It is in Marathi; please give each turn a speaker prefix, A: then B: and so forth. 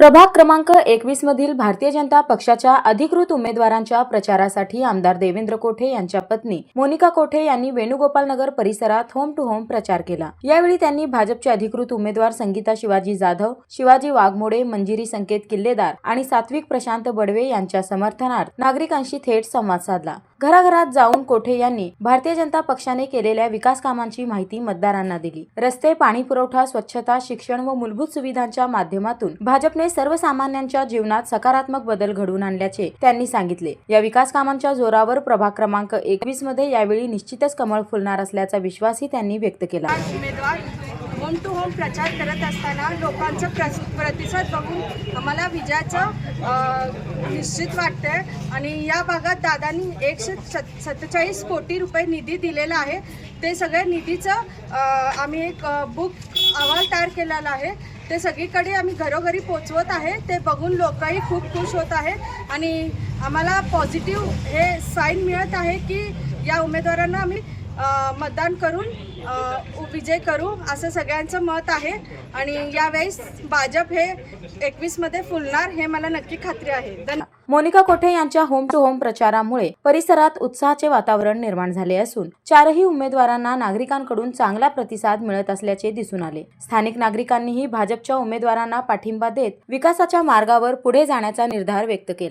A: प्रभाग क्रमांक 21 मधील भारतीय जनता पक्षाच्या अधिकृत उमेदवारांच्या प्रचारासाठी आमदार देवेंद्र कोठे यांच्या पत्नी मोनिका कोठे यांनी वेणुगोपाल नगर परिसरात होम टू होम प्रचार केला। यावेळी त्यांनी भाजपचे अधिकृत उमेदवार संगीता शिवाजी जाधव, शिवाजी वाघमोडे, मंजिरी संकेत किल्लेदार आणि सात्विक प्रशांत बडवे यांच्या समर्थनार्थ नागरिकांशी थेट संवाद साधला। घराघरात जाऊन कोठे यांनी भारतीय जनता पक्षाने केलेल्या विकास कामांची माहिती मतदारांना दिली। रस्ते, पाणी पुरवठा, स्वच्छता, शिक्षण व मूलभूत सुविधांच्या माध्यमातून भाजपने सर्वसामान्यांच्या जीवनात सकारात्मक बदल घडवून आणल्याचे त्यांनी सांगितले। या विकास कामांच्या जोरावर प्रभाग क्रमांक 21 मध्ये यावेळी निश्चितच कमळ फुलणार असल्याचा विश्वासही त्यांनी व्यक्त केला।
B: होम टू होम प्रचार करत असताना लोकांचा प्रतिसाद बघून आम्हाला विजयाचं निश्चित वाटतंय आणि या भागात दादांनी 147 कोटी रुपये निधी दिलेला आहे। ते सगळ्या निधीचं आम्ही एक बुक अहवाल तयार केलेला आहे। ते सगळीकडे आम्ही घरोघरी पोचवत आहे। ते बघून लोकही खूप खुश होत आहे आणि आम्हाला पॉझिटिव्ह हे साईन मिळत आहे की या उमेदवारांना आम्ही मतदान करून विजय करू असं सगळ्यांचं मत आहे आणि यावेळेस भाजप हे 21 मध्ये फुलणार हे मला नक्की खात्री आहे।
A: मोनिका कोठे यांच्या होम टू होम प्रचारामुळे परिसरात उत्साहाचे वातावरण निर्माण झाले असून चारही उमेदवारांना नागरिकांकडून चांगला प्रतिसाद मिळत असल्याचे दिसून आले। स्थानिक नागरिकांनीही भाजपच्या उमेदवारांना पाठिंबा देत विकासाच्या मार्गावर पुढे जाण्याचा निर्धार व्यक्त केला।